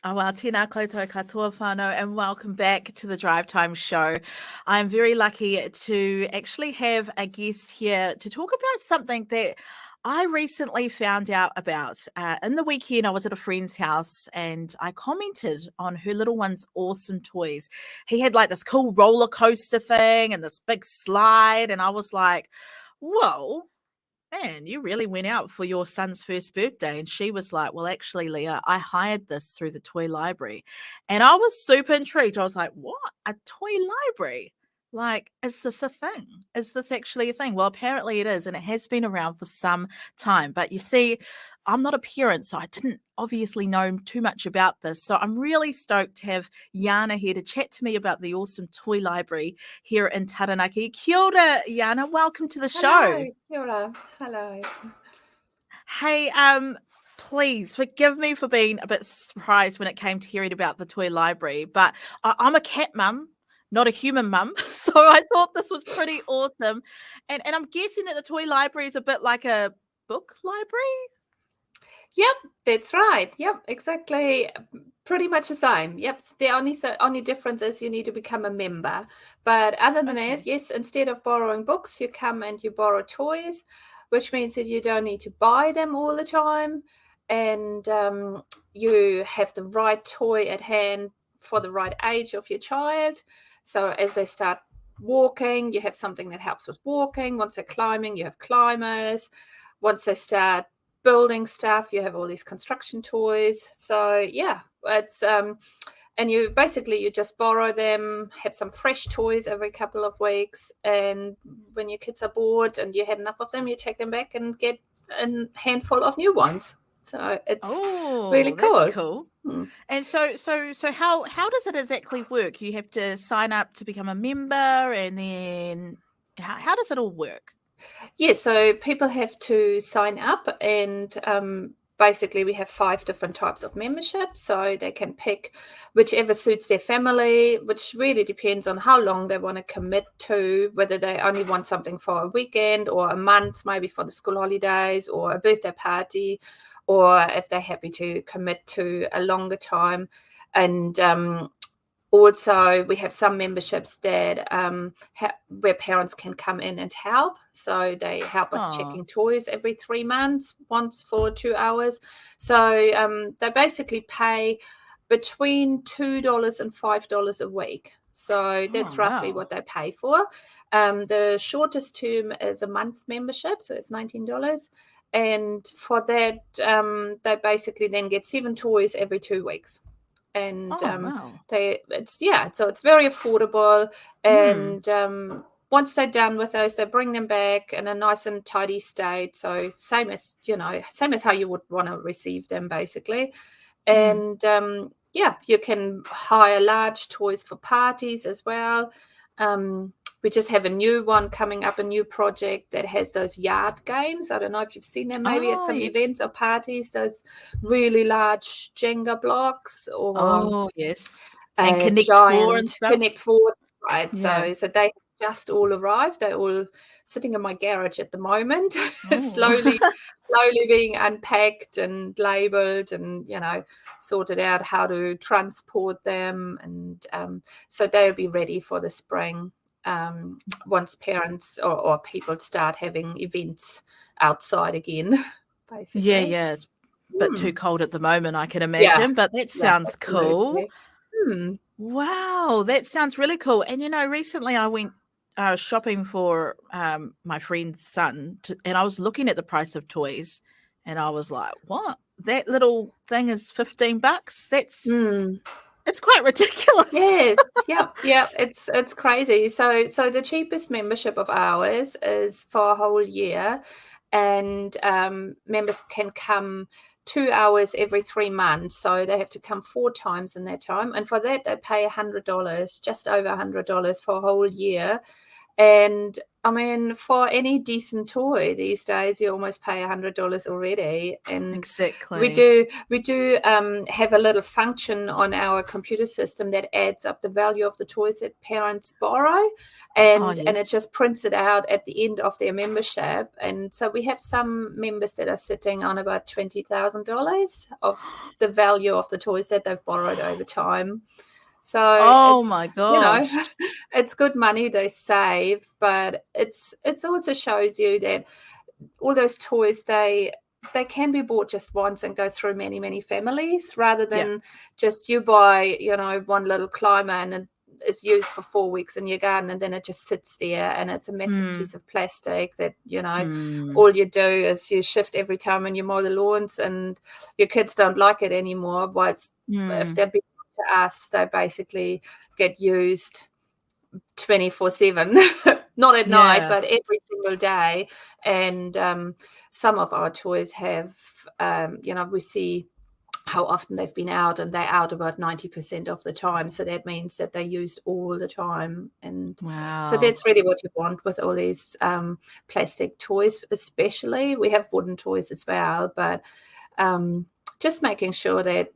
Awa tēnā koutou katoa whānau, and welcome back to the Drive Time Show. I'm very lucky to actually have a guest here to talk about something that I recently found out about. In the weekend, I was at a friend's house and I commented on her little one's awesome toys. He had like this cool roller coaster thing and this big slide, and I was like, whoa. Man, you really went out for your son's first birthday. And she was like, well, actually, Leah, I hired this through the toy library. And I was super intrigued. I was like, what? A toy library? Like, is this a thing? Is this actually a thing? Well, apparently it is. And it has been around for some time. But you see, I'm not a parent, so I didn't obviously know too much about this. So I'm really stoked to have Jana here to chat to me about the awesome toy library here in Taranaki. Kia ora, Jana. Welcome to the show. Hello, kia ora. Hello. Hey, please forgive me for being a bit surprised when it came to hearing about the toy library, but I'm a cat mum, not a human mum, so I thought this was pretty awesome. And I'm guessing that the toy library is a bit like a book library? Yep, that's right. Yep, exactly. Pretty much the same. Yep. The only difference is you need to become a member. But other than Okay. that, yes, instead of borrowing books, you come and you borrow toys, which means that you don't need to buy them all the time. And you have the right toy at hand for the right age of your child. So as they start walking, you have something that helps with walking. Once they're climbing, you have climbers. Once they start building stuff, you have all these construction toys. So yeah, it's and you just borrow them, have some fresh toys every couple of weeks, and when your kids are bored and you had enough of them, you take them back and get a handful of new ones. So it's really cool. That's cool. And so how does it exactly work? You have to sign up to become a member, and then how does it all work? Yeah, so people have to sign up, and basically we have 5 different types of membership. So they can pick whichever suits their family, which really depends on how long they want to commit to, whether they only want something for a weekend or a month, maybe for the school holidays or a birthday party, or if they're happy to commit to a longer time. And also, we have some memberships that where parents can come in and help. So they help us checking toys every 3 months, once for 2 hours. So they basically pay between $2 and $5 a week. So that's roughly what they pay for. The shortest term is a month membership, so it's $19. And for that, they basically then get 7 toys every 2 weeks. And so it's very affordable. And once they're done with those, they bring them back in a nice and tidy state. So same as how you would want to receive them, basically. And you can hire large toys for parties as well. We just have a new one coming up, a new project that has those yard games. I don't know if you've seen them maybe at some events or parties, those really large Jenga blocks, or and Connect 4 and stuff. Connect 4, right? Yeah. So they just all arrived. They're all sitting in my garage at the moment, slowly being unpacked and labeled and, sorted out how to transport them. And so they'll be ready for the spring. Once parents or people start having events outside again, basically. Yeah, it's a bit too cold at the moment, I can imagine, but that sounds cool. Wow, that sounds really cool. And, recently I went shopping for my friend's son, and I was looking at the price of toys, and I was like, what? That little thing is $15? That's... It's quite ridiculous. Yes, yeah, it's crazy. So the cheapest membership of ours is for a whole year, and members can come 2 hours every 3 months. So they have to come 4 times in that time, and for that they pay $100, just over $100 for a whole year. And I mean, for any decent toy these days, you almost pay $100 already. And we Exactly. do have a little function on our computer system that adds up the value of the toys that parents borrow, Oh, and it yes. just prints it out at the end of their membership. And so we have some members that are sitting on about $20,000 of the value of the toys that they've borrowed over time. So Oh it's, my gosh. it's good money they save, but it's also shows you that all those toys, they can be bought just once and go through many families, rather Yeah. than just you buy, one little climber and it's used for 4 weeks in your garden, and then it just sits there and it's a massive Mm, piece of plastic that mm, all you do is you shift every time when you mow the lawns, and your kids don't like it anymore. But if mm. they're big to us, they basically get used 24/7, not at night, Yeah. but every single day. And some of our toys have, we see how often they've been out, and they're out about 90% of the time. So that means that they're used all the time. And so Wow. that's really what you want with all these plastic toys, especially. We have wooden toys as well, but just making sure that,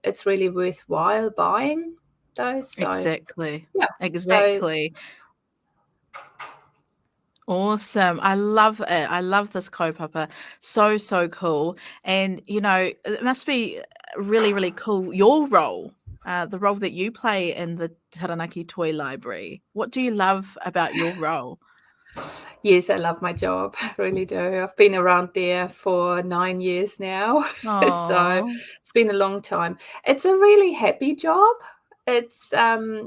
it's really worthwhile buying those. So, Exactly. yeah. So Exactly. Awesome. I love it. I love this kaupapa. So cool. And, it must be really, really cool. Your role, the role that you play in the Taranaki Toy Library. What do you love about your role? yes, I love my job. I really do. I've been around there for 9 years now. So Oh, it's been a long time. It's a really happy job. It's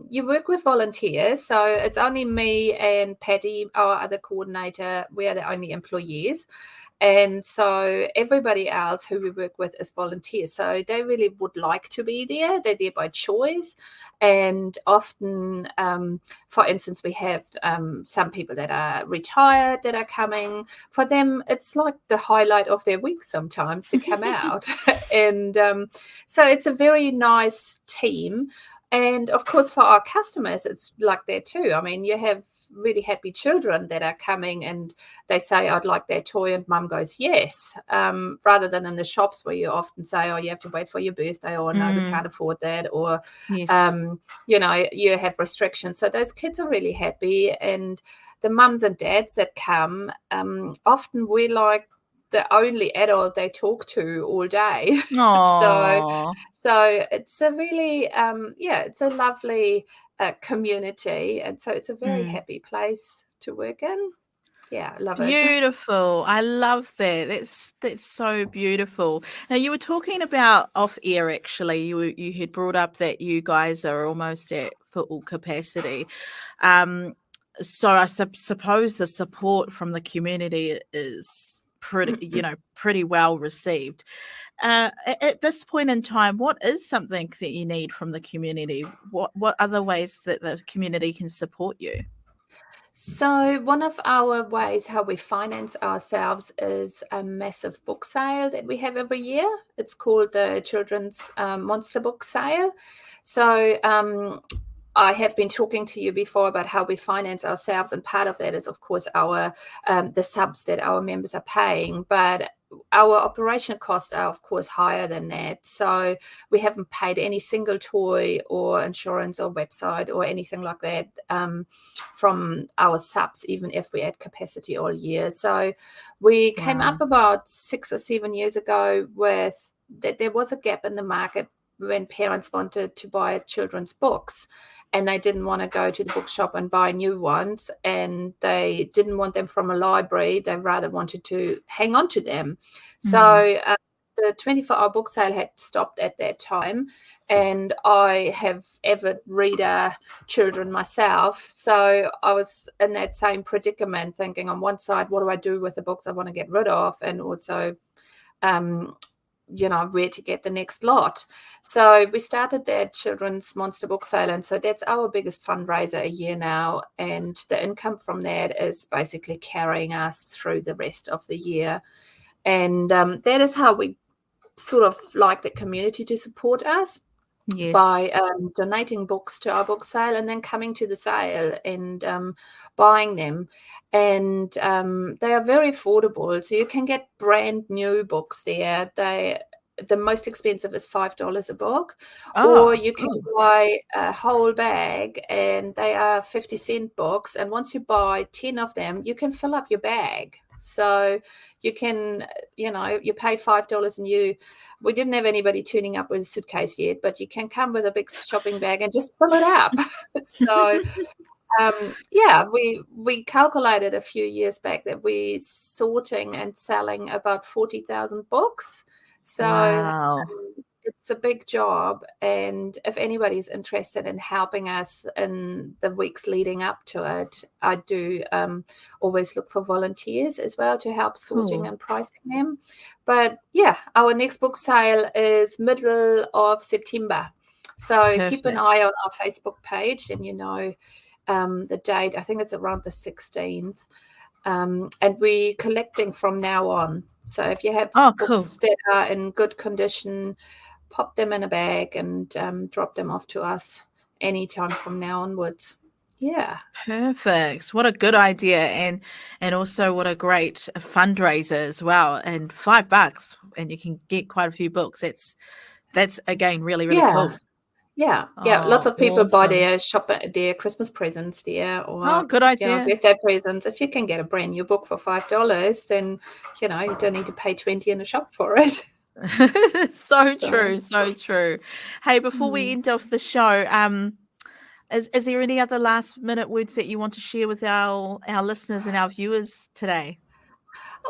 you work with volunteers, so it's only me and Patty, our other coordinator. We are the only employees. And so everybody else who we work with is volunteers. So they really would like to be there. They're there by choice. And often, for instance, we have some people that are retired that are coming. For them, it's like the highlight of their week sometimes to come out. And so it's a very nice team. And of course, for our customers, it's like that too. I mean, you have really happy children that are coming and they say, I'd like that toy, and mum goes, yes, rather than in the shops where you often say, oh, you have to wait for your birthday, or no, we mm, can't afford that, or, yes. you have restrictions. So those kids are really happy. And the mums and dads that come, often we're like the only adult they talk to all day. so Oh. so it's a really, it's a lovely community. And so it's a very Mm. happy place to work in. Yeah, I love it. Beautiful. I love that. That's so beautiful. Now you were talking about off air actually. You had brought up that you guys are almost at full capacity. Um so I suppose the support from the community is pretty well received. At this point in time, what is something that you need from the community? What other ways that the community can support you? So, one of our ways how we finance ourselves is a massive book sale that we have every year. It's called the Children's Monster Book Sale. So, I have been talking to you before about how we finance ourselves, and part of that is, of course, our the subs that our members are paying. But our operation costs are, of course, higher than that. So we haven't paid any single toy or insurance or website or anything like that from our subs, even if we had capacity all year. So we came Wow. up about 6 or 7 years ago with that there was a gap in the market when parents wanted to buy children's books, and they didn't want to go to the bookshop and buy new ones, and they didn't want them from a library. They rather wanted to hang on to them. Mm. So the 24-hour book sale had stopped at that time, and I have avid reader children myself. So I was in that same predicament, thinking on one side, what do I do with the books I want to get rid of? And also, um, where to get the next lot. So we started that children's monster book sale, and so that's our biggest fundraiser a year now. And the income from that is basically carrying us through the rest of the year. And that is how we sort of like the community to support us. by Yes. donating books to our book sale and then coming to the sale and buying them. And they are very affordable. So you can get brand new books there. The most expensive is $5 a book, or Oh, you can good. buy a whole bag and they are 50-cent books. And once you buy 10 of them, you can fill up your bag. So you can, you pay $5 and we didn't have anybody tuning up with a suitcase yet, but you can come with a big shopping bag and just fill it up. So yeah, we calculated a few years back that we're sorting and selling about 40,000 books. So Wow. it's a big job, and if anybody's interested in helping us in the weeks leading up to it, I do always look for volunteers as well to help sorting Cool. and pricing them. But yeah, our next book sale is middle of September. So keep an Perfect. eye on our Facebook page, and the date. I think it's around the 16th. And we're collecting from now on. So if you have Oh, cool. books that are in good condition, pop them in a bag and drop them off to us anytime from now onwards. Yeah. Perfect. What a good idea. And also what a great fundraiser as well. And $5 and you can get quite a few books. That's again really, really Yeah. cool. Yeah. Yeah. Lots Oh, of people buy awesome. their Christmas presents there, Oh, or good idea. birthday presents. If you can get a brand new book for $5, then you don't need to pay 20 in the shop for it. So So true, so true. Hey, before we mm. end off the show, is there any other last minute words that you want to share with our listeners and our viewers today?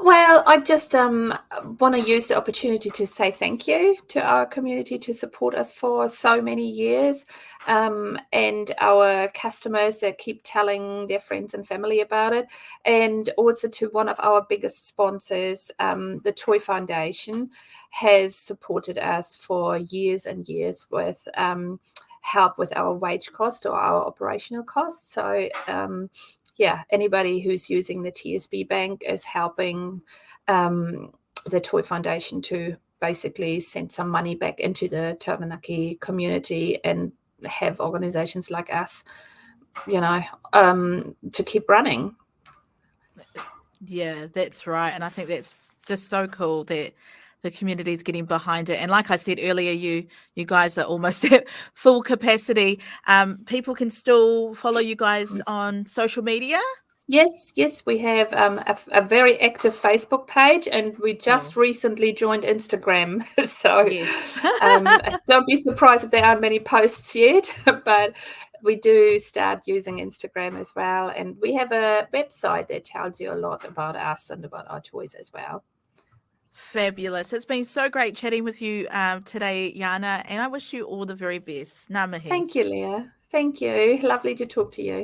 Well, I just want to use the opportunity to say thank you to our community to support us for so many years, and our customers that keep telling their friends and family about it, and also to one of our biggest sponsors, the Toy Foundation, has supported us for years and years with help with our wage cost or our operational costs. So yeah, anybody who's using the TSB Bank is helping the Toy Foundation to basically send some money back into the Taranaki community and have organizations like us, to keep running. Yeah, that's right. And I think that's just so cool that the community is getting behind it. And like I said earlier, you guys are almost at full capacity. People can still follow you guys on social media. Yes, we have a very active Facebook page, and we Oh, just recently joined Instagram. So yes. don't be surprised if there aren't many posts yet, but we do start using Instagram as well. And we have a website that tells you a lot about us and about our toys as well. Fabulous. It's been so great chatting with you today, Jana, and I wish you all the very best. Ngā mihi. Thank you, Leah. Thank you. Lovely to talk to you.